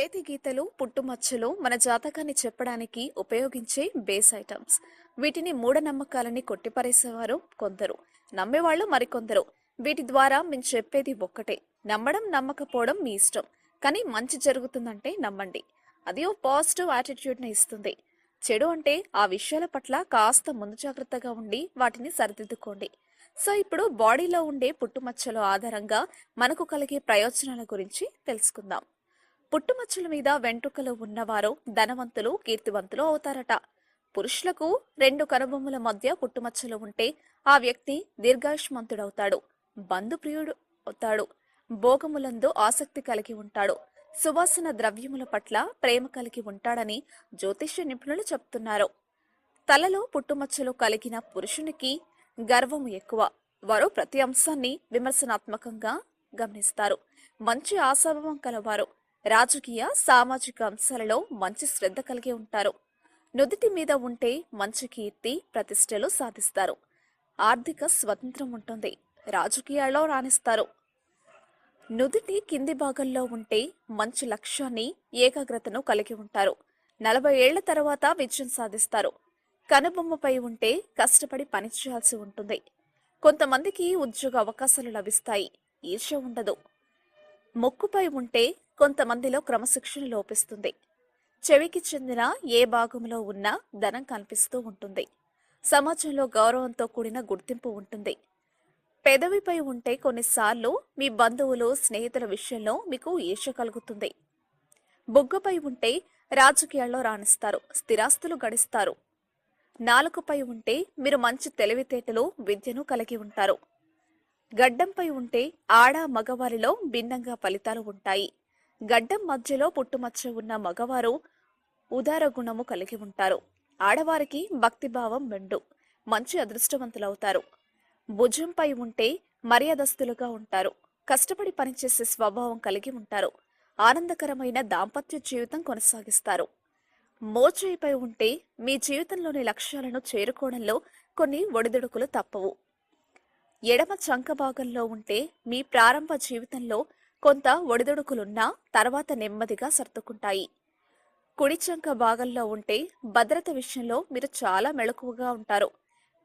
చేతి గీతలు, పుట్టుమచ్చలు మన జాతకాన్ని చెప్పడానికి ఉపయోగించే బేస్ ఐటమ్స్. వీటిని మూఢనమ్మకాలని కొట్టిపరేసేవారు కొందరు, నమ్మేవాళ్ళు మరికొందరు. వీటి ద్వారా మేము చెప్పేది ఒక్కటే: నమ్మడం నమ్మకపోవడం మీ ఇష్టం, కానీ మంచి జరుగుతుందంటే నమ్మండి. అది ఓ పాజిటివ్ యాటిట్యూడ్ని ఇస్తుంది. చెడు అంటే ఆ విషయాల పట్ల కాస్త ముందు జాగ్రత్తగా ఉండి వాటిని సరిదిద్దుకోండి. సో ఇప్పుడు బాడీలో ఉండే పుట్టుమచ్చల ఆధారంగా మనకు కలిగే ప్రయోజనాల గురించి తెలుసుకుందాం. పుట్టుమచ్చల మీద వెంట్రుకలు ఉన్నవారు ధనవంతులు, కీర్తివంతులు అవుతారట. పురుషులకు 2 కనుబొమ్మల మధ్య పుట్టుమచ్చలు ఉంటే ఆ వ్యక్తి దీర్ఘాయుష్మంతుడవుతాడు, బంధుప్రియుడు అవుతాడు, భోగములందు ఆసక్తి కలిగి ఉంటాడు, సువాసన ద్రవ్యముల పట్ల ప్రేమ కలిగి ఉంటాడని జ్యోతిష్య నిపుణులు చెప్తున్నారు. తలలో పుట్టుమచ్చలు కలిగిన పురుషునికి గర్వము ఎక్కువ. వారు ప్రతి అంశాన్ని విమర్శనాత్మకంగా గమనిస్తారు. మంచి ఆశాభావం కలవారు. రాజకీయ, సామాజిక అంశాలలో మంచి శ్రద్ధ కలిగి ఉంటారు. నుదిటి మీద ఉంటే మంచి కీర్తి, ప్రతిష్టలు సాధిస్తారు. ఆర్థిక స్వతంత్రం ఉంటుంది. రాజకీయాల్లో రాణిస్తారు. నుదిటి కింది భాగంలో ఉంటే మంచి లక్ష్యాన్ని, ఏకాగ్రతను కలిగి ఉంటారు. 40 ఏళ్ల తర్వాత విజయం సాధిస్తారు. కనుబొమ్మపై ఉంటే కష్టపడి పనిచేయాల్సి ఉంటుంది. కొంతమందికి ఉద్యోగ అవకాశాలు లభిస్తాయి. ఈర్ష్య ఉండదు. ముక్కుపై ఉంటే కొంతమందిలో క్రమశిక్షణ లోపిస్తుంది. చెవికి చెందిన ఏ భాగంలో ఉన్నా ధనం కనిపిస్తూ ఉంటుంది. సమాజంలో గౌరవంతో కూడిన గుర్తింపు ఉంటుంది. పెదవిపై ఉంటే కొన్నిసార్లు మీ బంధువులు, స్నేహితుల విషయంలో మీకు ఈర్ష్య కలుగుతుంది. బుగ్గపై ఉంటే రాజకీయాల్లో రాణిస్తారు, స్థిరాస్తులు గడిస్తారు. నాలుకపై ఉంటే మీరు మంచి తెలివితేటలు, విద్యను కలిగి ఉంటారు. గడ్డంపై ఉంటే ఆడ, మగవారిలో భిన్నంగా ఫలితాలు ఉంటాయి. గడ్డం మధ్యలో పుట్టుమచ్చ ఉన్న మగవారు ఉదార గుణము కలిగి ఉంటారు. ఆడవారికి భక్తిభావం మెండు, మంచి అదృష్టవంతులవుతారు. భుజంపై ఉంటే మర్యాదస్తులుగా ఉంటారు. కష్టపడి పనిచేసే స్వభావం కలిగి ఉంటారు. ఆనందకరమైన దాంపత్య జీవితం కొనసాగిస్తారు. మోచేయిపై ఉంటే మీ జీవితంలోని లక్ష్యాలను చేరుకోవడంలో కొన్ని ఒడిదుడుకులు తప్పవు. ఎడమ చంక భాగంలో ఉంటే మీ ప్రారంభ జీవితంలో కొంత ఒడిదుడుకులున్నా తర్వాత నెమ్మదిగా సర్దుకుంటాయి. కుడి చంక భాగంలో ఉంటే భద్రత విషయంలో మీరు చాలా మెలకువగా ఉంటారు.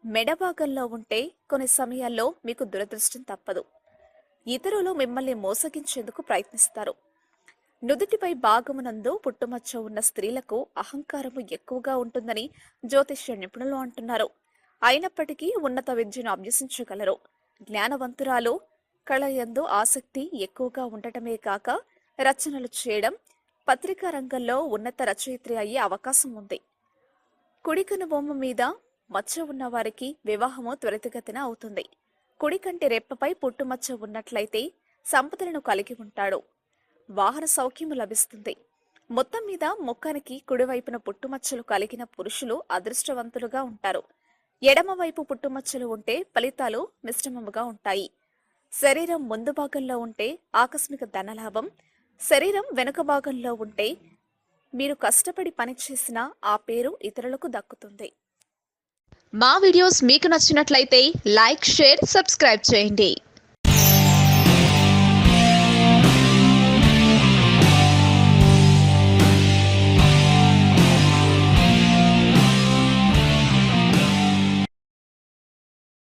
మెడ భాగంలో ఉంటే కొన్ని సమయాల్లో మీకు దురదృష్టం తప్పదు. ఇతరులు మిమ్మల్ని మోసగించేందుకు ప్రయత్నిస్తారు. నుదుటిపై భాగమునందు పుట్టుమచ్చ ఉన్న స్త్రీలకు అహంకారము ఎక్కువగా ఉంటుందని జ్యోతిష్య నిపుణులు అంటున్నారు. అయినప్పటికీ ఉన్నత విద్యను అభ్యసించగలరు. జ్ఞానవంతురాలు, కళయందు ఆసక్తి ఎక్కువగా ఉండటమే కాక రచనలు చేయడం, పత్రికా రంగంలో ఉన్నత రచయిత్రి అయ్యే అవకాశం ఉంది. కుడి కనుబొమ్మ మీద మచ్చ ఉన్న వారికి వివాహము త్వరితగతిన అవుతుంది. కుడి కంటి రెప్పపై పుట్టుమచ్చ ఉన్నట్లయితే సంపదలను కలిగి ఉంటాడు. వాహన సౌఖ్యము లభిస్తుంది. మొత్తం మీద ముఖానికి కుడివైపున పుట్టుమచ్చలు కలిగిన పురుషులు అదృష్టవంతులుగా ఉంటారు. ఎడమవైపు పుట్టుమచ్చలు ఉంటే ఫలితాలు మిశ్రమముగా ఉంటాయి. శరీరం ముందు భాగంలో ఉంటే ఆకస్మిక ధనలాభం, శరీరం వెనుక భాగంలో ఉంటే మీరు కష్టపడి పనిచేసిన ఆ పేరు ఇతరులకు దక్కుతుంది. మా వీడియోస్ మీకు నచ్చినట్లయితే లైక్, షేర్, సబ్స్క్రైబ్ చేయండి.